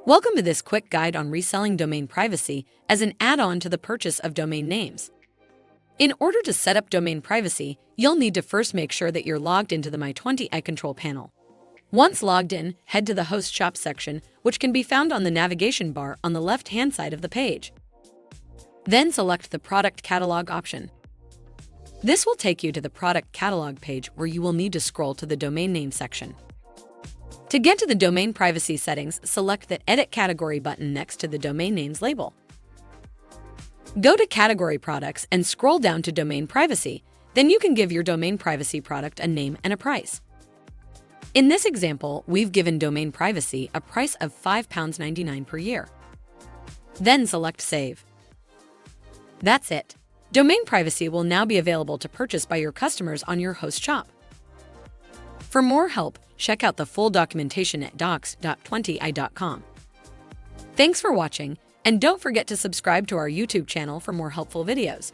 Welcome to this quick guide on reselling domain privacy as an add-on to the purchase of domain names. In order to set up domain privacy, you'll need to first make sure that you're logged into the My20 iControl panel. Once logged in, head to the HostShop section, which can be found on the navigation bar on the left-hand side of the page. Then select the Product Catalog option. This will take you to the Product Catalog page where you will need to scroll to the Domain Name section. To get to the domain privacy settings, select the Edit Category button next to the domain names label. Go to Category Products and scroll down to Domain Privacy. Then you can give your domain privacy product a name and a price. In this example, we've given domain privacy a price of £5.99 per year. Then select Save. That's it. Domain privacy will now be available to purchase by your customers on your HostShop. For more help, check out the full documentation at docs.20i.com. Thanks for watching, and don't forget to subscribe to our YouTube channel for more helpful videos.